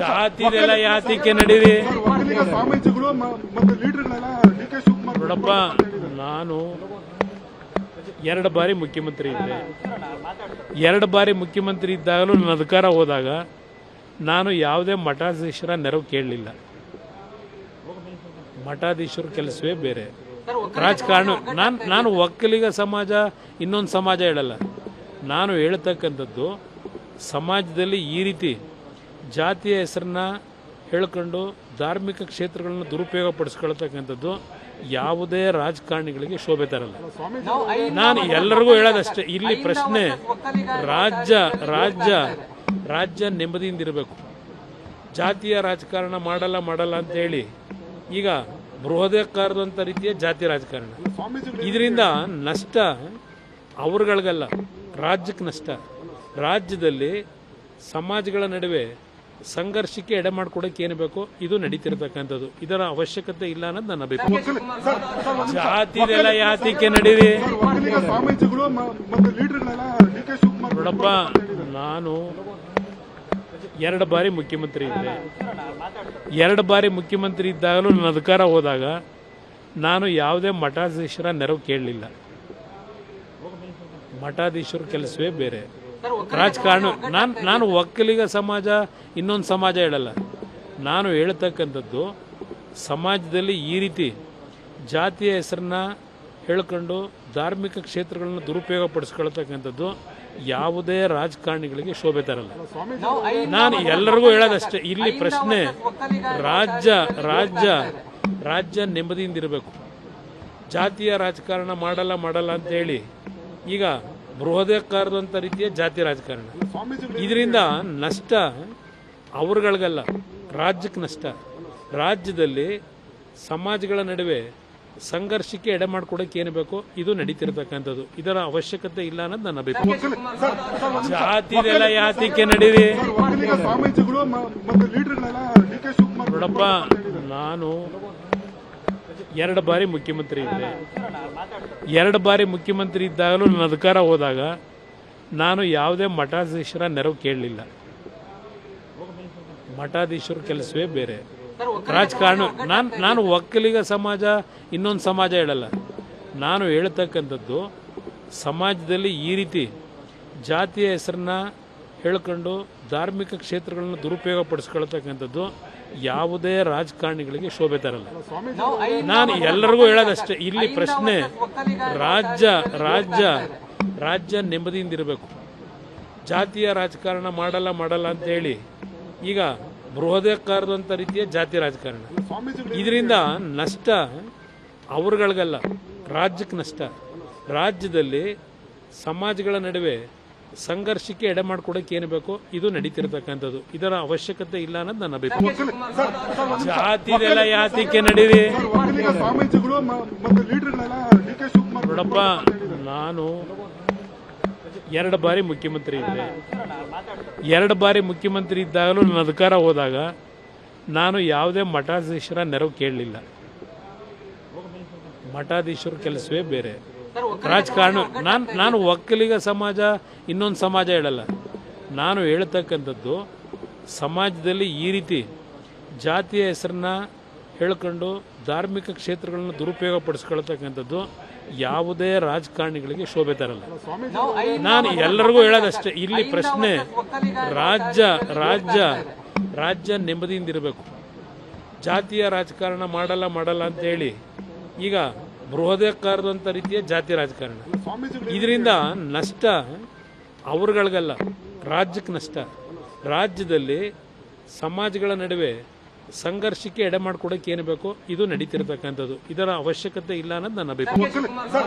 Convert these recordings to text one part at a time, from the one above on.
ಜಾತಿದೆಲ್ಲ ಯಾತಿಕೆ ನಡೀರಿ ಸ್ವಾಮೀಜಿಗಳು ಮತ್ತೆ ಲೀಡರ್ಗಳೆಲ್ಲ ಡಿ ಕೆ ಶಿವಕುಮಾರ್ ನೋಡಪ್ಪ. ನಾನು 2 ಬಾರಿ ಮುಖ್ಯಮಂತ್ರಿ ಇದ್ದೆ. 2 ಬಾರಿ ಮುಖ್ಯಮಂತ್ರಿ ಇದ್ದಾಗಲೂ ನನ್ನ ಅಧಿಕಾರ ಹೋದಾಗ ನಾನು ಯಾವುದೇ ಮಠಾಧೀಶರ ನೆರವು ಕೇಳಲಿಲ್ಲ. ಮಠಾಧೀಶರ ಕೆಲಸವೇ ಬೇರೆ, ರಾಜಕಾರಣ. ನಾನು ಒಕ್ಕಲಿಗ ಸಮಾಜ ಇನ್ನೊಂದು ಸಮಾಜ ಹೇಳಲ್ಲ. ನಾನು ಹೇಳ್ತಕ್ಕಂಥದ್ದು ಸಮಾಜದಲ್ಲಿ ಈ ರೀತಿ ಜಾತಿಯ ಹೆಸರನ್ನ ಹೇಳ್ಕೊಂಡು ಧಾರ್ಮಿಕ ಕ್ಷೇತ್ರಗಳನ್ನು ದುರುಪಯೋಗ ಪಡಿಸ್ಕೊಳ್ತಕ್ಕಂಥದ್ದು ಯಾವುದೇ ರಾಜಕಾರಣಿಗಳಿಗೆ ಶೋಭೆ ತರಲ್ಲ. ನಾನು ಎಲ್ಲರಿಗೂ ಹೇಳೋದಷ್ಟೇ, ಇಲ್ಲಿ ಪ್ರಶ್ನೆ ರಾಜ್ಯ ನೆಮ್ಮದಿಯಿಂದ ಇರಬೇಕು. ಜಾತಿಯ ರಾಜಕಾರಣ ಮಾಡಲ್ಲ ಅಂತ ಹೇಳಿ ಈಗ ಬೃಹದಾಕಾರದಂಥ ರೀತಿಯ ಜಾತಿ ರಾಜಕಾರಣ, ಇದರಿಂದ ನಷ್ಟ ಅವ್ರಗಳಿಗಲ್ಲ, ರಾಜ್ಯಕ್ಕೆ ನಷ್ಟ. ರಾಜ್ಯದಲ್ಲಿ ಸಮಾಜಗಳ ನಡುವೆ ಸಂಘರ್ಷಕ್ಕೆ ಎಡೆ ಮಾಡಿಕೊಡೋಕೆ ಏನು ಬೇಕೋ ಇದು ನಡೀತಿರ್ತಕ್ಕಂಥದ್ದು. ಇದರ ಅವಶ್ಯಕತೆ ಇಲ್ಲ ಅನ್ನೋದು ನನ್ನ ಅಭಿಪ್ರಾಯ. ಜಾತಿದೆಲ್ಲ ಯಾತಿಕೆ ನಡೀರಿ ಸ್ವಾಮೀಜಿಗಳು ಮತ್ತೆ ಲೀಡರ್ಗಳೆಲ್ಲ ಡಿ ಕೆ ಶಿವಕುಮಾರ್ ನೋಡಪ್ಪ. ನಾನು 2 ಬಾರಿ ಮುಖ್ಯಮಂತ್ರಿ ಇದ್ದೆ. 2 ಬಾರಿ ಮುಖ್ಯಮಂತ್ರಿ ಇದ್ದಾಗಲೂ ನನ್ನ ಅಧಿಕಾರ ಹೋದಾಗ ನಾನು ಯಾವುದೇ ಮಠಾಧೀಶರ ನೆರವು ಕೇಳಲಿಲ್ಲ. ಮಠಾಧೀಶರ ಕೆಲಸವೇ ಬೇರೆ, ರಾಜಕಾರಣ. ನಾನು ಒಕ್ಕಲಿಗ ಸಮಾಜ ಇನ್ನೊಂದು ಸಮಾಜ ಹೇಳಲ್ಲ. ನಾನು ಹೇಳ್ತಕ್ಕಂಥದ್ದು ಸಮಾಜದಲ್ಲಿ ಈ ರೀತಿ ಜಾತಿಯ ಹೆಸರನ್ನ ಹೇಳ್ಕೊಂಡು ಧಾರ್ಮಿಕ ಕ್ಷೇತ್ರಗಳನ್ನು ದುರುಪಯೋಗ ಪಡಿಸ್ಕೊಳ್ತಕ್ಕಂಥದ್ದು ಯಾವುದೇ ರಾಜಕಾರಣಿಗಳಿಗೆ ಶೋಭೆ ತರಲ್ಲ. ನಾನು ಎಲ್ಲರಿಗೂ ಹೇಳೋದಷ್ಟೇ, ಇಲ್ಲಿ ಪ್ರಶ್ನೆ ರಾಜ್ಯ ನೆಮ್ಮದಿಯಿಂದ ಇರಬೇಕು. ಜಾತಿಯ ರಾಜಕಾರಣ ಮಾಡಲ್ಲ ಅಂತ ಹೇಳಿ ಈಗ ಬೃಹದಾಕಾರದಂಥ ರೀತಿಯ ಜಾತಿ ರಾಜಕಾರಣ, ಇದರಿಂದ ನಷ್ಟ ಅವ್ರಗಳಿಗಲ್ಲ, ರಾಜ್ಯಕ್ಕೆ ನಷ್ಟ. ರಾಜ್ಯದಲ್ಲಿ ಸಮಾಜಗಳ ನಡುವೆ ಸಂಘರ್ಷಕ್ಕೆ ಎಡೆ ಮಾಡಿಕೊಡೋಕೆ ಏನು ಬೇಕೋ ಇದು ನಡೀತಿರ್ತಕ್ಕಂಥದ್ದು. ಇದರ ಅವಶ್ಯಕತೆ ಇಲ್ಲ ಅನ್ನೋದು ನನ್ನ ಅಭಿಪ್ರಾಯ. ಜಾತಿದೆಲ್ಲ ಯಾತಿಕೆ ನಡೀರಿ ಸ್ವಾಮೀಜಿಗಳು ಮತ್ತೆ ಲೀಡರ್ಗಳೆಲ್ಲ ಡಿ ಕೆ ಶಿವಕುಮಾರ್ ನೋಡಪ್ಪ. ನಾನು 2 ಬಾರಿ ಮುಖ್ಯಮಂತ್ರಿ ಇದ್ದೆ. 2 ಬಾರಿ ಮುಖ್ಯಮಂತ್ರಿ ಇದ್ದಾಗಲೂ ನನ್ನ ಅಧಿಕಾರ ಹೋದಾಗ ನಾನು ಯಾವುದೇ ಮಠಾಧೀಶರ ನೆರವು ಕೇಳಲಿಲ್ಲ. ಮಠಾಧೀಶರ ಕೆಲಸವೇ ಬೇರೆ, ರಾಜಕಾರಣ. ನಾನು ಒಕ್ಕಲಿಗ ಸಮಾಜ ಇನ್ನೊಂದು ಸಮಾಜ ಹೇಳಲ್ಲ. ನಾನು ಹೇಳ್ತಕ್ಕಂಥದ್ದು ಸಮಾಜದಲ್ಲಿ ಈ ರೀತಿ ಜಾತಿಯ ಹೆಸರನ್ನ ಹೇಳ್ಕೊಂಡು ಧಾರ್ಮಿಕ ಕ್ಷೇತ್ರಗಳನ್ನು ದುರುಪಯೋಗ ಪಡಿಸ್ಕೊಳ್ತಕ್ಕಂಥದ್ದು ಯಾವುದೇ ರಾಜಕಾರಣಿಗಳಿಗೆ ಶೋಭೆ ತರಲ್ಲ. ನಾನು ಎಲ್ಲರಿಗೂ ಹೇಳೋದಷ್ಟೇ, ಇಲ್ಲಿ ಪ್ರಶ್ನೆ ರಾಜ್ಯ ನೆಮ್ಮದಿಯಿಂದ ಇರಬೇಕು. ಜಾತಿಯ ರಾಜಕಾರಣ ಮಾಡಲ್ಲ ಅಂತ ಹೇಳಿ ಈಗ ಬೃಹದಾಕಾರದಂಥ ರೀತಿಯ ಜಾತಿ ರಾಜಕಾರಣ, ಇದರಿಂದ ನಷ್ಟ ಅವ್ರಗಳಿಗಲ್ಲ, ರಾಜ್ಯಕ್ಕೆ ನಷ್ಟ. ರಾಜ್ಯದಲ್ಲಿ ಸಮಾಜಗಳ ನಡುವೆ ಸಂಘರ್ಷಕ್ಕೆ ಎಡೆ ಮಾಡಿಕೊಡೋಕೆ ಏನು ಬೇಕೋ ಇದು ನಡೀತಿರ್ತಕ್ಕಂಥದ್ದು. ಇದರ ಅವಶ್ಯಕತೆ ಇಲ್ಲ ಅನ್ನೋದು ನನ್ನ ಅಭಿಪ್ರಾಯ. ಜಾತಿದೆಲ್ಲ ಯಾತಿಕೆ ನಡೀರಿ ಸ್ವಾಮೀಜಿಗಳು ಮತ್ತೆ ಲೀಡರ್ಗಳೆಲ್ಲ ಡಿ ಕೆ ಶಿವಕುಮಾರ್ ನೋಡಪ್ಪ. ನಾನು 2 ಬಾರಿ ಮುಖ್ಯಮಂತ್ರಿ ಇದ್ದೆ. 2 ಬಾರಿ ಮುಖ್ಯಮಂತ್ರಿ ಇದ್ದಾಗಲೂ ನನ್ನ ಅಧಿಕಾರ ಹೋದಾಗ ನಾನು ಯಾವುದೇ ಮಠಾಧೀಶರ ನೆರವು ಕೇಳಲಿಲ್ಲ. ಮಠಾಧೀಶರ ಕೆಲಸವೇ ಬೇರೆ, ರಾಜಕಾರಣ. ನಾನು ಒಕ್ಕಲಿಗ ಸಮಾಜ ಇನ್ನೊಂದು ಸಮಾಜ ಹೇಳಲ್ಲ. ನಾನು ಹೇಳ್ತಕ್ಕಂಥದ್ದು ಸಮಾಜದಲ್ಲಿ ಈ ರೀತಿ ಜಾತಿಯ ಹೆಸರನ್ನ ಹೇಳ್ಕೊಂಡು ಧಾರ್ಮಿಕ ಕ್ಷೇತ್ರಗಳನ್ನು ದುರುಪಯೋಗ ಪಡಿಸ್ಕೊಳ್ತಕ್ಕಂಥದ್ದು ಯಾವುದೇ ರಾಜಕಾರಣಿಗಳಿಗೆ ಶೋಭೆ ತರಲ್ಲ. ನಾನು ಎಲ್ಲರಿಗೂ ಹೇಳೋದಷ್ಟೇ, ಇಲ್ಲಿ ಪ್ರಶ್ನೆ ರಾಜ್ಯ ನೆಮ್ಮದಿಯಿಂದ ಇರಬೇಕು. ಜಾತಿಯ ರಾಜಕಾರಣ ಮಾಡಲ್ಲ ಅಂತ ಹೇಳಿ ಈಗ ಬೃಹದಾಕಾರದಂಥ ರೀತಿಯ ಜಾತಿ ರಾಜಕಾರಣ, ಇದರಿಂದ ನಷ್ಟ ಅವ್ರಗಳಿಗಲ್ಲ, ರಾಜ್ಯಕ್ಕೆ ನಷ್ಟ. ರಾಜ್ಯದಲ್ಲಿ ಸಮಾಜಗಳ ನಡುವೆ ಸಂಘರ್ಷಕ್ಕೆ ಎಡೆ ಮಾಡಿಕೊಡೋಕೆ ಏನು ಬೇಕೋ ಇದು ನಡೀತಿರ್ತಕ್ಕಂಥದ್ದು. ಇದರ ಅವಶ್ಯಕತೆ ಇಲ್ಲ ಅನ್ನೋದು ನನ್ನ ಅಭಿಪ್ರಾಯ.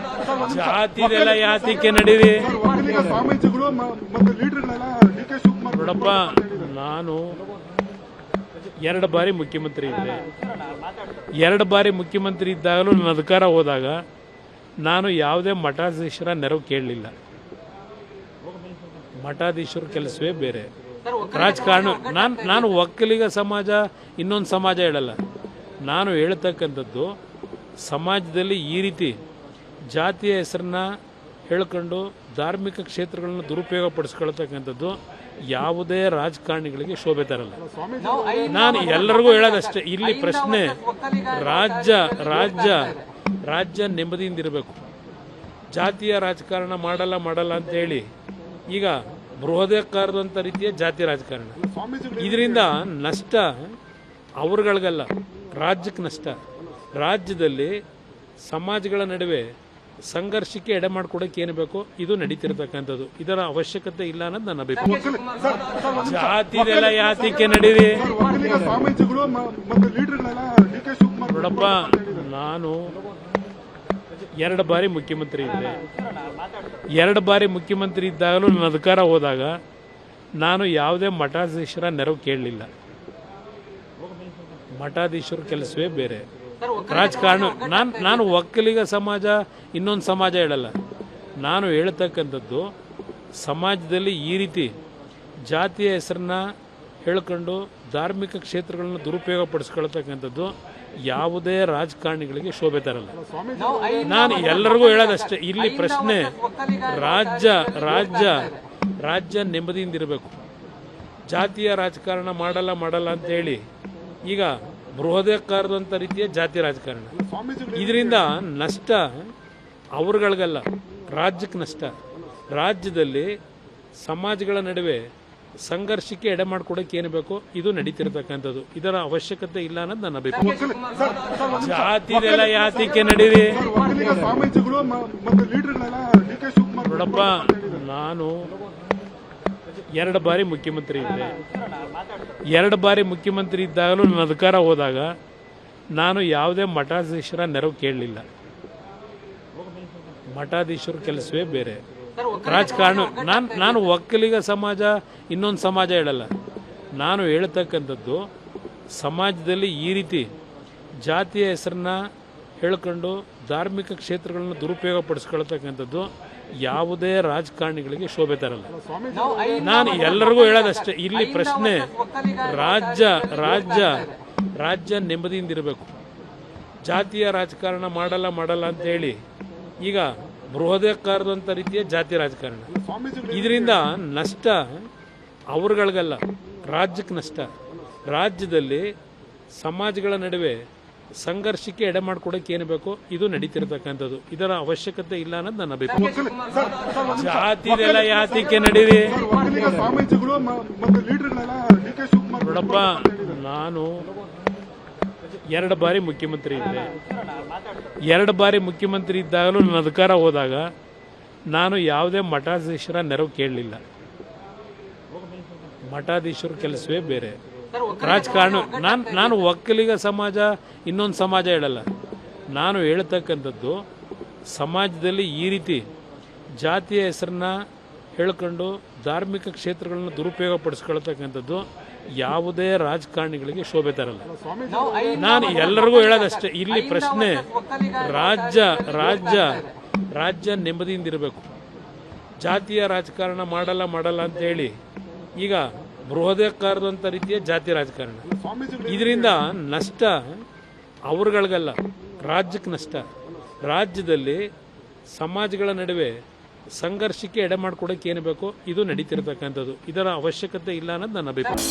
ಜಾತಿದೆಲ್ಲ ಯಾತಿಕೆ ನಡೀರಿ ಸ್ವಾಮೀಜಿಗಳು ಮತ್ತೆ ಲೀಡರ್ಗಳೆಲ್ಲ ಡಿ ಕೆ ಶಿವಕುಮಾರ್ ನೋಡಪ್ಪ. ನಾನು 2 ಬಾರಿ ಮುಖ್ಯಮಂತ್ರಿ ಇದ್ದೆ. 2 ಬಾರಿ ಮುಖ್ಯಮಂತ್ರಿ ಇದ್ದಾಗಲೂ ನನ್ನ ಅಧಿಕಾರ ಹೋದಾಗ ನಾನು ಯಾವುದೇ ಮಠಾಧೀಶರ ನೆರವು ಕೇಳಲಿಲ್ಲ. ಮಠಾಧೀಶರ ಕೆಲಸವೇ ಬೇರೆ, ರಾಜಕಾರಣ. ನಾನು ಒಕ್ಕಲಿಗ ಸಮಾಜ ಇನ್ನೊಂದು ಸಮಾಜ ಹೇಳಲ್ಲ. ನಾನು ಹೇಳ್ತಕ್ಕಂಥದ್ದು ಸಮಾಜದಲ್ಲಿ ಈ ರೀತಿ ಜಾತಿಯ ಹೆಸರನ್ನ ಹೇಳ್ಕೊಂಡು ಧಾರ್ಮಿಕ ಕ್ಷೇತ್ರಗಳನ್ನು ದುರುಪಯೋಗ ಪಡಿಸ್ಕೊಳ್ತಕ್ಕಂಥದ್ದು ಯಾವುದೇ ರಾಜಕಾರಣಿಗಳಿಗೆ ಶೋಭೆ ತರಲ್ಲ. ನಾನು ಎಲ್ಲರಿಗೂ ಹೇಳೋದಷ್ಟೇ, ಇಲ್ಲಿ ಪ್ರಶ್ನೆ ರಾಜ್ಯ ನೆಮ್ಮದಿಯಿಂದ ಇರಬೇಕು. ಜಾತಿಯ ರಾಜಕಾರಣ ಮಾಡಲ್ಲ ಅಂತ ಹೇಳಿ ಈಗ ಬೃಹದಾಕಾರದಂಥ ರೀತಿಯ ಜಾತಿ ರಾಜಕಾರಣ, ಇದರಿಂದ ನಷ್ಟ ಅವ್ರಗಳಿಗಲ್ಲ, ರಾಜ್ಯಕ್ಕೆ ನಷ್ಟ. ರಾಜ್ಯದಲ್ಲಿ ಸಮಾಜಗಳ ನಡುವೆ ಸಂಘರ್ಷಕ್ಕೆ ಎಡೆ ಮಾಡಿಕೊಡೋಕೆ ಏನು ಬೇಕೋ ಇದು ನಡೀತಿರ್ತಕ್ಕಂಥದ್ದು. ಇದರ ಅವಶ್ಯಕತೆ ಇಲ್ಲ ಅನ್ನೋದು ನನ್ನ ಅಭಿಪ್ರಾಯ. ಜಾತಿದೆಲ್ಲ ಯಾತಿಕೆ ನಡೀರಿ ಒಕ್ಕಲಿಗ ಸ್ವಾಮೀಜಿಗಳು ಮತ್ತೆ ಲೀಡರ್ಗಳೆಲ್ಲ ಡಿ.ಕೆ. ಶಿವಕುಮಾರ್ ನೋಡಪ್ಪ, ನಾನು 2 ಬಾರಿ ಮುಖ್ಯಮಂತ್ರಿ ಇದ್ದೆ. 2 ಬಾರಿ ಮುಖ್ಯಮಂತ್ರಿ ಇದ್ದಾಗಲೂ ನನ್ನ ಅಧಿಕಾರ ಹೋದಾಗ ನಾನು ಯಾವುದೇ ಮಠಾಧೀಶರ ನೆರವು ಕೇಳಲಿಲ್ಲ. ಮಠಾಧೀಶರ ಕೆಲಸವೇ ಬೇರೆ, ರಾಜಕಾರಣ. ನಾನು ಒಕ್ಕಲಿಗ ಸಮಾಜ ಇನ್ನೊಂದು ಸಮಾಜ ಹೇಳಲ್ಲ. ನಾನು ಹೇಳ್ತಕ್ಕಂಥದ್ದು ಸಮಾಜದಲ್ಲಿ ಈ ರೀತಿ ಜಾತಿಯ ಹೆಸರನ್ನ ಹೇಳ್ಕೊಂಡು ಧಾರ್ಮಿಕ ಕ್ಷೇತ್ರಗಳನ್ನ ದುರುಪಯೋಗ ಪಡಿಸ್ಕೊಳ್ತಕ್ಕಂಥದ್ದು ಯಾವುದೇ ರಾಜಕಾರಣಿಗಳಿಗೆ ಶೋಭೆ ತರಲ್ಲ. ನಾನು ಎಲ್ಲರಿಗೂ ಹೇಳೋದಷ್ಟೇ, ಇಲ್ಲಿ ಪ್ರಶ್ನೆ ರಾಜ್ಯ ನೆಮ್ಮದಿಯಿಂದ ಇರಬೇಕು. ಜಾತಿಯ ರಾಜಕಾರಣ ಮಾಡಲ್ಲ ಅಂತ ಹೇಳಿ ಈಗ ಬೃಹದಾಕಾರದಂಥ ರೀತಿಯ ಜಾತಿ ರಾಜಕಾರಣ, ಇದರಿಂದ ನಷ್ಟ ಅವ್ರಗಳಿಗಲ್ಲ, ರಾಜ್ಯಕ್ಕೆ ನಷ್ಟ. ರಾಜ್ಯದಲ್ಲಿ ಸಮಾಜಗಳ ನಡುವೆ ಸಂಘರ್ಷಕ್ಕೆ ಎಡೆ ಮಾಡಿಕೊಡೋಕೆ ಏನು ಬೇಕೋ ಇದು ನಡೀತಿರ್ತಕ್ಕಂಥದ್ದು. ಇದರ ಅವಶ್ಯಕತೆ ಇಲ್ಲ ಅನ್ನೋದು ನನ್ನ ಅಭಿಪ್ರಾಯ. ಜಾತಿದೆಲ್ಲ ಯಾತಿಕೆ ನಡೀರಿ ಒಕ್ಕಲಿಗ ಸ್ವಾಮೀಜಿಗಳು ಮತ್ತೆ ಲೀಡರ್ಗಳೆಲ್ಲ ಡಿ.ಕೆ. ಶಿವಕುಮಾರ್ ನೋಡಪ್ಪ, ನಾನು 2 ಬಾರಿ ಮುಖ್ಯಮಂತ್ರಿ ಇದ್ದೆ. 2 ಬಾರಿ ಮುಖ್ಯಮಂತ್ರಿ ಇದ್ದಾಗಲೂ ನನ್ನ ಅಧಿಕಾರ ಹೋದಾಗ ನಾನು ಯಾವುದೇ ಮಠಾಧೀಶರ ನೆರವು ಕೇಳಲಿಲ್ಲ. ಮಠಾಧೀಶರ ಕೆಲಸವೇ ಬೇರೆ, ರಾಜಕಾರಣ. ನಾನು ಒಕ್ಕಲಿಗ ಸಮಾಜ ಇನ್ನೊಂದು ಸಮಾಜ ಹೇಳಲ್ಲ. ನಾನು ಹೇಳ್ತಕ್ಕಂಥದ್ದು ಸಮಾಜದಲ್ಲಿ ಈ ರೀತಿ ಜಾತಿಯ ಹೆಸರನ್ನ ಹೇಳ್ಕೊಂಡು ಧಾರ್ಮಿಕ ಕ್ಷೇತ್ರಗಳನ್ನ ದುರುಪಯೋಗ ಪಡಿಸ್ಕೊಳ್ತಕ್ಕಂಥದ್ದು ಯಾವುದೇ ರಾಜಕಾರಣಿಗಳಿಗೆ ಶೋಭೆ ತರಲ್ಲ. ನಾನು ಎಲ್ಲರಿಗೂ ಹೇಳೋದಷ್ಟೇ, ಇಲ್ಲಿ ಪ್ರಶ್ನೆ ರಾಜ್ಯ ನೆಮ್ಮದಿಯಿಂದ ಇರಬೇಕು. ಜಾತಿಯ ರಾಜಕಾರಣ ಮಾಡಲ್ಲ ಅಂತ ಹೇಳಿ ಈಗ ಬೃಹದಾಕಾರದಂಥ ರೀತಿಯ ಜಾತಿ ರಾಜಕಾರಣ, ಇದರಿಂದ ನಷ್ಟ ಅವ್ರಗಳಿಗಲ್ಲ, ರಾಜ್ಯಕ್ಕೆ ನಷ್ಟ. ರಾಜ್ಯದಲ್ಲಿ ಸಮಾಜಗಳ ನಡುವೆ ಸಂಘರ್ಷಕ್ಕೆ ಎಡೆ ಮಾಡಿಕೊಡೋಕೆ ಏನು ಬೇಕೋ ಇದು ನಡೀತಿರ್ತಕ್ಕಂಥದ್ದು. ಇದರ ಅವಶ್ಯಕತೆ ಇಲ್ಲ ಅನ್ನೋದು ನನ್ನ ಅಭಿಪ್ರಾಯ. ಜಾತಿದೆಲ್ಲ ಯಾತಿಕೆ ನಡೀರಿ ಒಕ್ಕಲಿಗ ಸ್ವಾಮೀಜಿಗಳು ಮತ್ತೆ ಲೀಡರ್ಗಳೆಲ್ಲ ಡಿ.ಕೆ. ಶಿವಕುಮಾರ್ ನೋಡಪ್ಪ, ನಾನು 2 ಬಾರಿ ಮುಖ್ಯಮಂತ್ರಿ ಇದ್ದೆ. 2 ಬಾರಿ ಮುಖ್ಯಮಂತ್ರಿ ಇದ್ದಾಗಲೂ ನನ್ನ ಅಧಿಕಾರ ಹೋದಾಗ ನಾನು ಯಾವುದೇ ಮಠಾಧೀಶರ ನೆರವು ಕೇಳಲಿಲ್ಲ. ಮಠಾಧೀಶರ ಕೆಲಸವೇ ಬೇರೆ, ರಾಜಕಾರಣ. ನಾನು ಒಕ್ಕಲಿಗ ಸಮಾಜ ಇನ್ನೊಂದು ಸಮಾಜ ಹೇಳಲ್ಲ. ನಾನು ಹೇಳ್ತಕ್ಕಂಥದ್ದು ಸಮಾಜದಲ್ಲಿ ಈ ರೀತಿ ಜಾತಿಯ ಹೆಸರನ್ನ ಹೇಳ್ಕೊಂಡು ಧಾರ್ಮಿಕ ಕ್ಷೇತ್ರಗಳನ್ನ ದುರುಪಯೋಗ ಪಡಿಸ್ಕೊಳ್ತಕ್ಕಂಥದ್ದು ಯಾವುದೇ ರಾಜಕಾರಣಿಗಳಿಗೆ ಶೋಭೆ ತರಲ್ಲ. ನಾನು ಎಲ್ಲರಿಗೂ ಹೇಳೋದಷ್ಟೇ, ಇಲ್ಲಿ ಪ್ರಶ್ನೆ ರಾಜ್ಯ ನೆಮ್ಮದಿಯಿಂದ ಇರಬೇಕು. ಜಾತಿಯ ರಾಜಕಾರಣ ಮಾಡಲ್ಲ ಅಂತ ಹೇಳಿ ಈಗ ಬೃಹದಾಕಾರದಂಥ ರೀತಿಯ ಜಾತಿ ರಾಜಕಾರಣ, ಇದರಿಂದ ನಷ್ಟ ಅವ್ರಗಳಿಗಲ್ಲ, ರಾಜ್ಯಕ್ಕೆ ನಷ್ಟ. ರಾಜ್ಯದಲ್ಲಿ ಸಮಾಜಗಳ ನಡುವೆ ಸಂಘರ್ಷಕ್ಕೆ ಎಡೆ ಮಾಡಿಕೊಡೋಕೆ ಏನು ಬೇಕೋ ಇದು ನಡೀತಿರ್ತಕ್ಕಂಥದ್ದು. ಇದರ ಅವಶ್ಯಕತೆ ಇಲ್ಲ ಅನ್ನೋದು ನನ್ನ ಅಭಿಪ್ರಾಯ.